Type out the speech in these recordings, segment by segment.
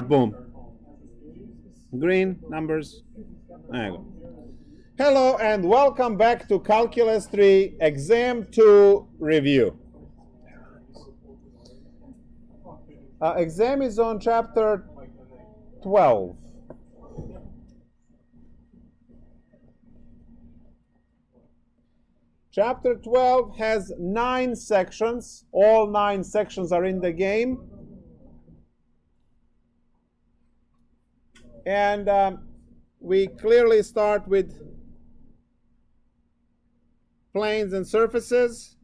boom. Green numbers. There you go. Hello and welcome back to Calculus 3 Exam 2 review. Exam is on chapter 12. Chapter 12 has 9 sections. All 9 sections are in the game. And we clearly start with planes and surfaces.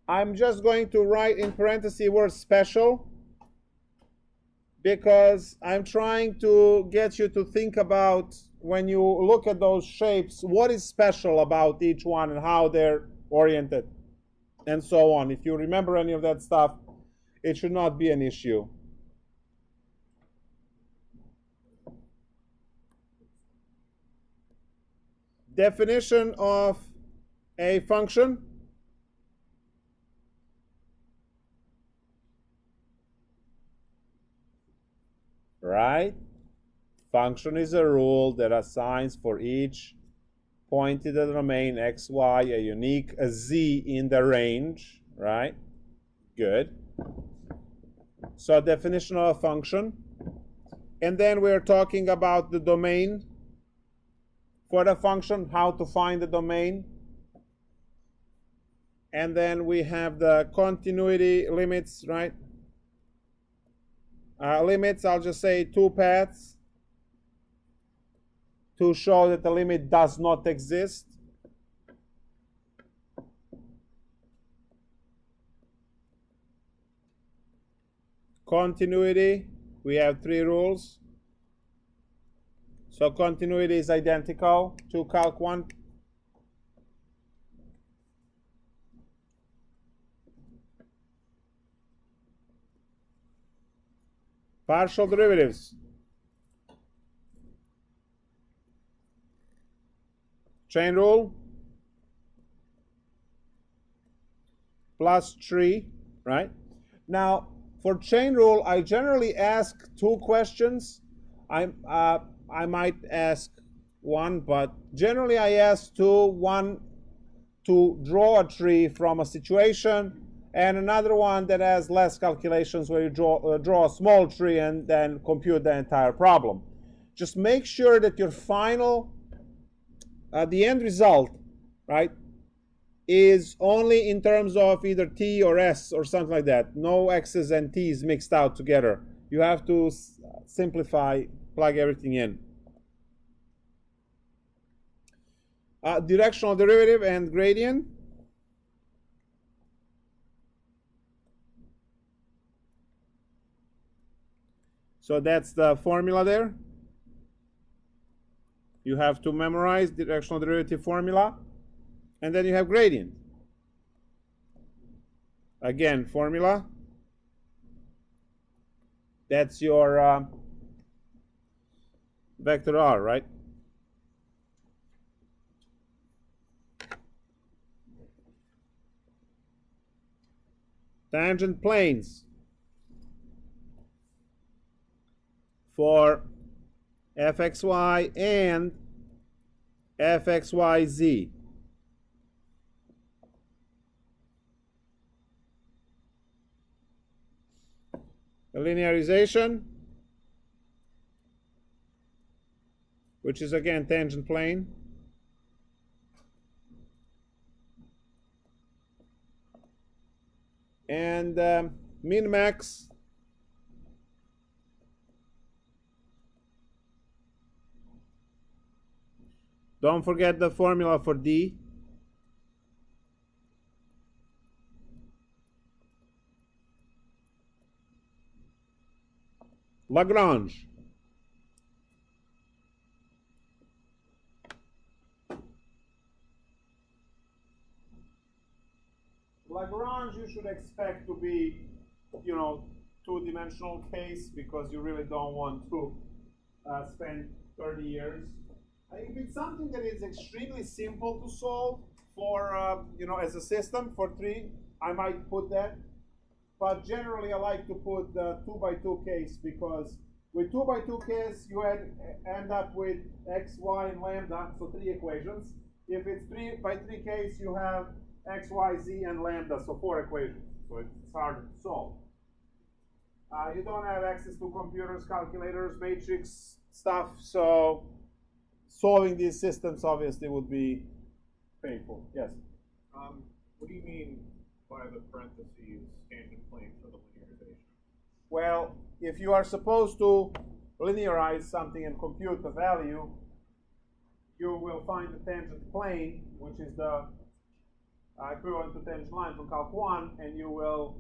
I'm just going to write in parentheses word special because I'm trying to get you to think about, when you look at those shapes, what is special about each one and how they're oriented and so on. If you remember any of that stuff, it should not be an issue. Definition of a function. Right? Function is a rule that assigns for each point in the domain x, y, a unique z in the range. Right? Good. So definition of a function. And then we're talking about the domain for the function, how to find the domain. And then we have the continuity limits, right? Limits, I'll just say 2 paths to show that the limit does not exist. Continuity, we have 3 rules. So continuity is identical to Calc 1. Partial derivatives. Chain rule. Plus 3, right? Now, for chain rule, I generally ask 2 questions. I might ask 1, but generally I ask 2. 1 to draw a tree from a situation, and another one that has less calculations where you draw a small tree and then compute the entire problem. Just make sure that your final, the end result, right, is only in terms of either t or s or something like that. No x's and t's mixed out together. You have to simplify, plug everything in. Directional derivative and gradient. So that's the formula there. You have to memorize directional derivative formula. And then you have gradient. Again, formula. That's your vector r, right? Tangent planes for fxy and fxyz. The linearization, which is again tangent plane. And min-max, don't forget the formula for D. Lagrange. Lagrange you should expect to be, two-dimensional case because you really don't want to spend 30 years. If it's something that is extremely simple to solve for, as a system for 3, I might put that. but generally I like to put the 2 by 2 case, because with 2 by 2 case you end up with x, y, and lambda, so 3 equations. If it's 3 by 3 case, you have x, y, z, and lambda, so 4 equations. So it's harder to solve. You don't have access to computers, calculators, matrix stuff, so solving these systems obviously would be painful. Yes? What do you mean by the parentheses tangent plane for the linearization? Well, if you are supposed to linearize something and compute the value, you will find the tangent plane, which is the equivalent to tangent line from Calc 1, and you will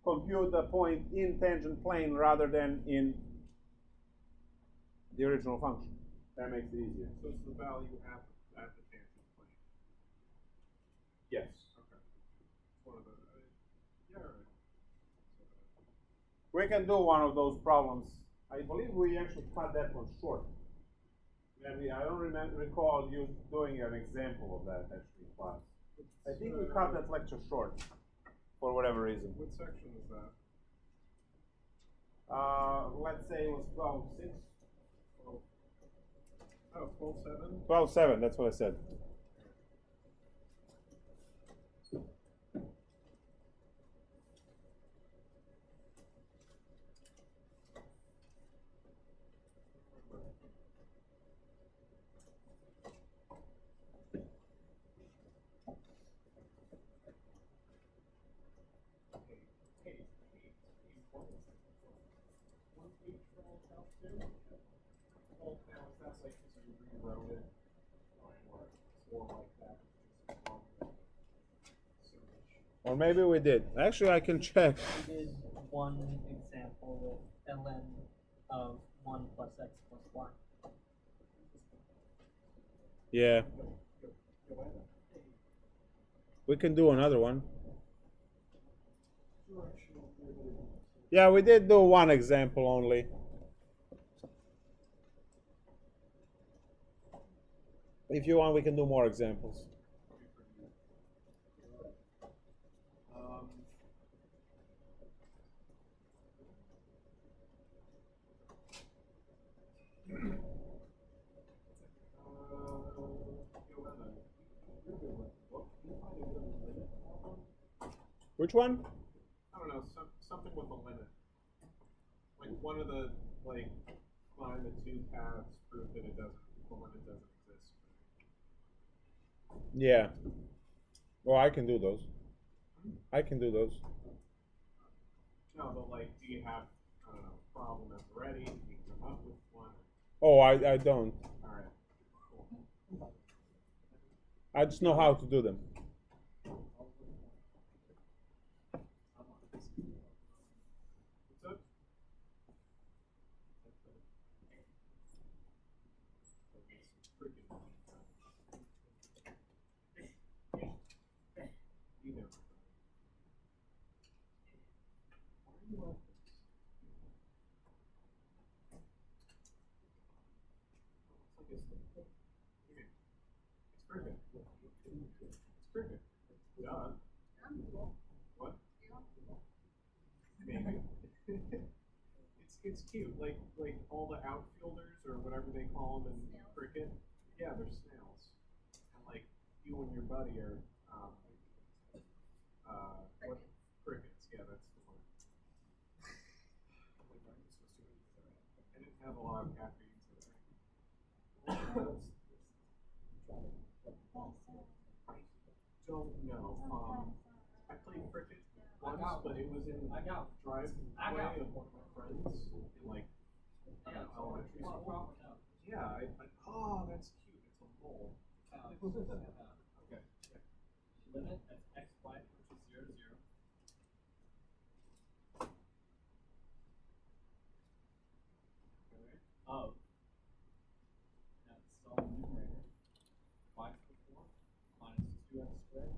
compute the point in tangent plane rather than in the original function. That makes it easier. So it's the value at the tangent plane? Yes. Okay. One of the, yeah, all right. We can do one of those problems. I believe we actually cut that one short. Maybe I don't recall you doing an example of that actually in class. I think we cut that lecture short for whatever reason. What section is that? Let's say it was 12.6. Oh, 12.7? 12.7, that's what I said. Or maybe we did. Actually, I can check. We did one example with ln of 1 plus x plus y. Yeah. We can do another one. Yeah, we did do one example only. If you want, we can do more examples. Which one? I don't know, something with a limit. Like one of the, like, find the two paths, prove that the limit doesn't exist. Yeah. Well, I can do those. I can do those. No, but like, do you have, I don't know, a problem that's ready? Do you come up with one? Oh, I don't. All right. Cool. I just know how to do them. What's up? You never. Why are you like this? It's perfect. It's perfect. Duh. What? Maybe. It's cute. Like all the outfielders or whatever they call them in cricket. Yeah, they're snails. And like you and your buddy are what? Crickets. Yeah, that's the one. I didn't have a lot of caffeine today. I don't know. I played cricket once, but it was in driveway of one of my friends in like elementary school. Yeah, oh, that's cute. It's a mole. Okay. Limit as x, y, which is 0, 0. Of, that's solve numerator, y to the 4 minus 2x squared,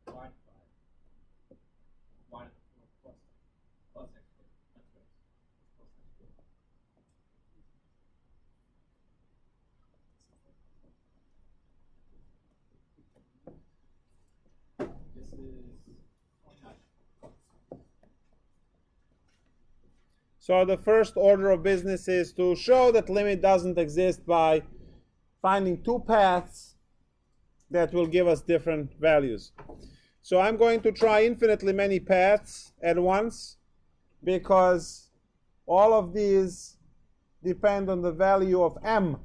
y to 5, y to the 4 plus x squared, that's right, plus x squared. This is So the first order of business is to show that limit doesn't exist by finding two paths that will give us different values. So I'm going to try infinitely many paths at once because all of these depend on the value of m.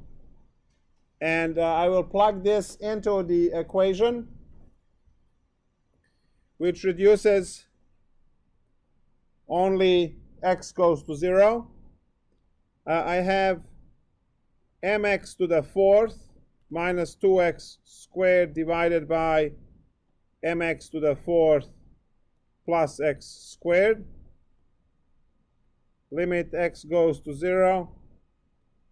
And I will plug this into the equation, which reduces only x goes to 0. I have mx to the fourth minus 2x squared divided by mx to the fourth plus x squared. Limit x goes to 0.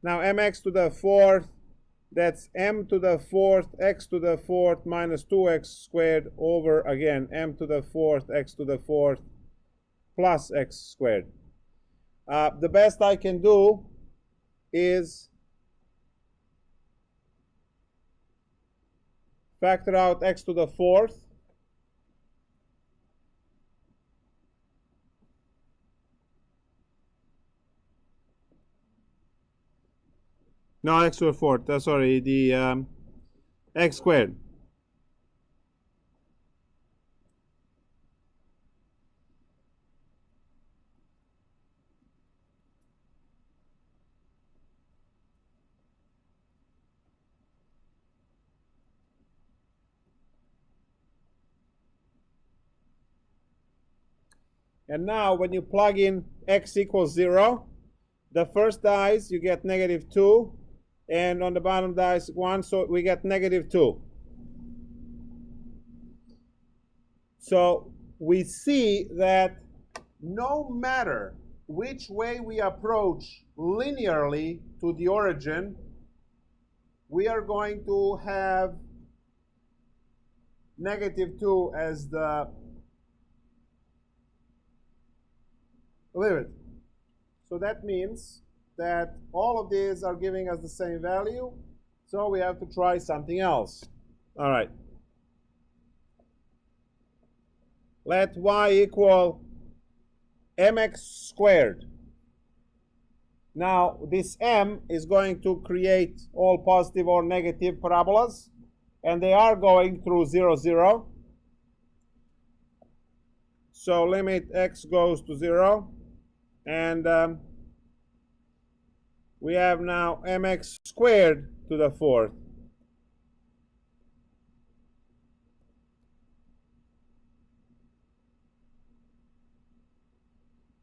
Now mx to the fourth, that's m to the fourth x to the fourth minus 2x squared over, again, m to the fourth x to the fourth plus x squared. The best I can do is factor out x to the fourth. No, x to the fourth, sorry, the x squared. And now when you plug in x equals 0, the first dies, you get negative 2. And on the bottom dies 1, so we get negative 2. So we see that no matter which way we approach linearly to the origin, we are going to have negative 2 as the limit. So that means that all of these are giving us the same value, so we have to try something else. All right. Let y equal mx squared. Now, this m is going to create all positive or negative parabolas, and they are going through 0, 0. So limit x goes to 0. And we have now mx squared to the fourth.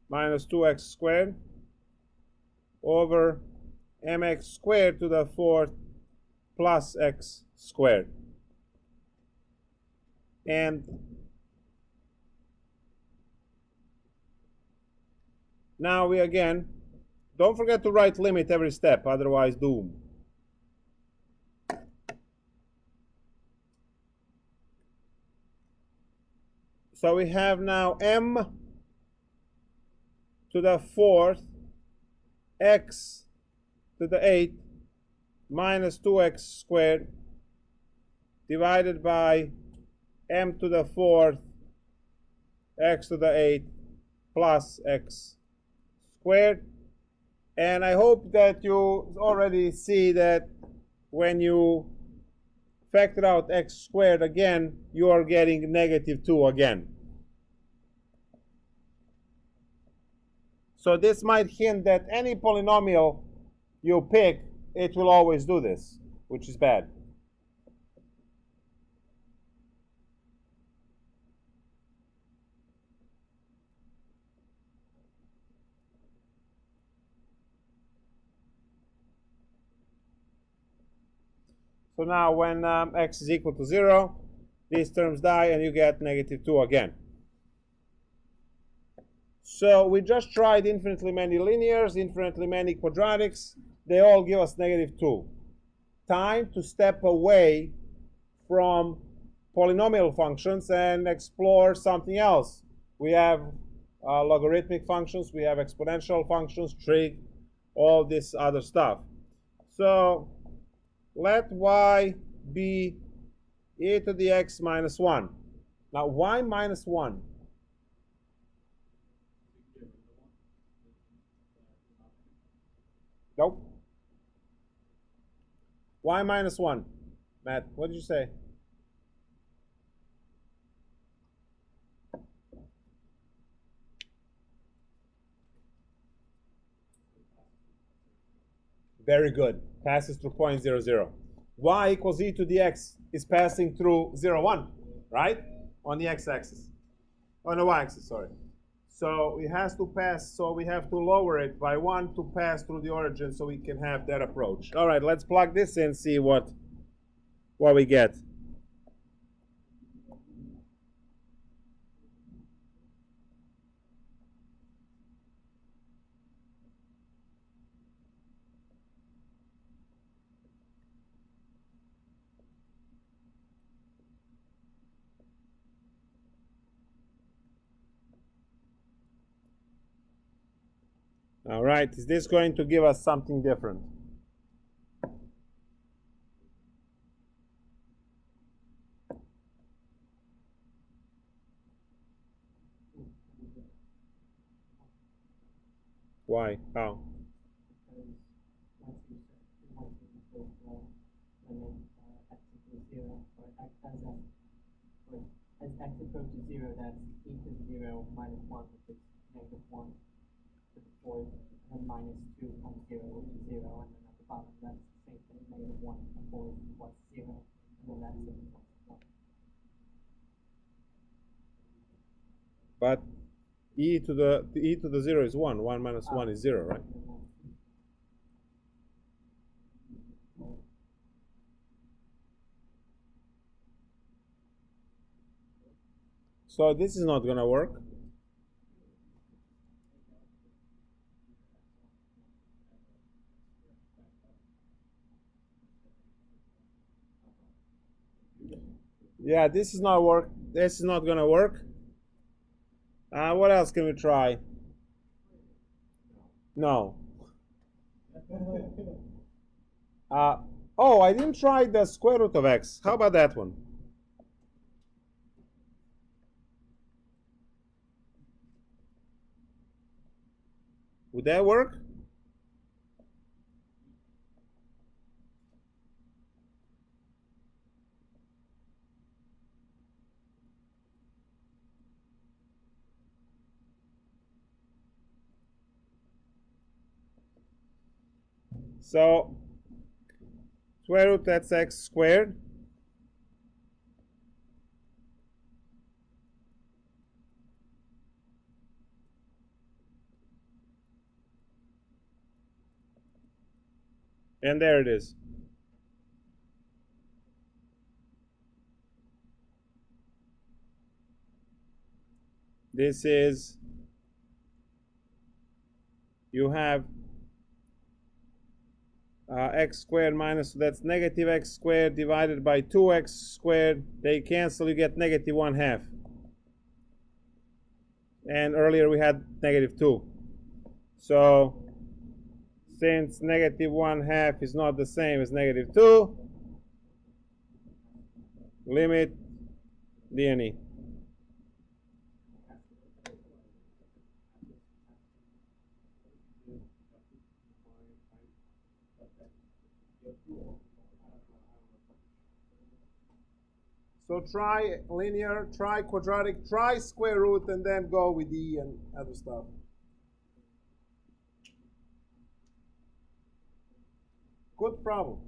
Minus 2x squared over mx squared to the fourth plus x squared. And now we again, don't forget to write limit every step, otherwise doom. So we have now m to the fourth x to the eighth minus 2x squared divided by m to the fourth x to the eighth plus x squared. And I hope that you already see that when you factor out x squared again, you are getting negative 2 again. So this might hint that any polynomial you pick, it will always do this, which is bad. So now when x is equal to 0, these terms die and you get negative 2 again. So we just tried infinitely many linears, infinitely many quadratics. They all give us negative 2. Time to step away from polynomial functions and explore something else. We have logarithmic functions, we have exponential functions, trig, all this other stuff. So let y be e to the x minus 1. Now, why minus 1? Nope. Y minus 1. Matt, what did you say? Very good. Passes through point 0, 0. Y equals e to the x is passing through 0, 1, right? On the x-axis. On the y-axis, sorry. So it has to pass, so we have to lower it by 1 to pass through the origin so we can have that approach. All right, let's plug this in, see what we get. All right, is this going to give us something different? Why? How? As x approaches 0, that's e to the 0 minus 1, which is negative 1 to the fourth, and then minus 2 times 0, which is 0, and then at the bottom, that's the same thing, negative 1 to the fourth plus 0, and then that's 0 plus 1. But e to the 0 is 1. 1 minus 1 is 0, right? So this is not going to work. Yeah, this is not work. This is not going to work. What else can we try? No. Oh, I didn't try the square root of x. How about that one? Would that work? So, square root, that's x squared. And there it is. This is, you have x squared minus, so that's negative x squared divided by 2x squared. They cancel, you get negative 1/2. And earlier we had negative 2. So, since negative 1/2 is not the same as negative 2, limit dne. So try linear, try quadratic, try square root, and then go with e and other stuff. Good problem.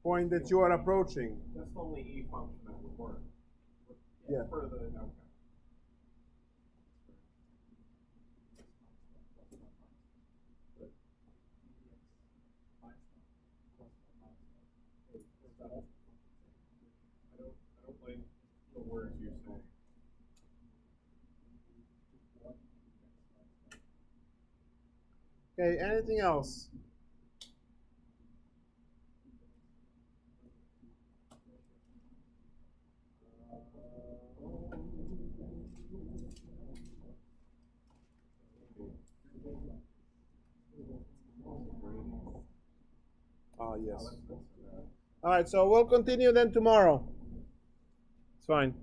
Point that you are approaching. That's the only e function that would work. Yeah. For the, okay. I don't like the words you say. Okay, anything else? Yes. All right, so we'll continue then tomorrow. It's fine.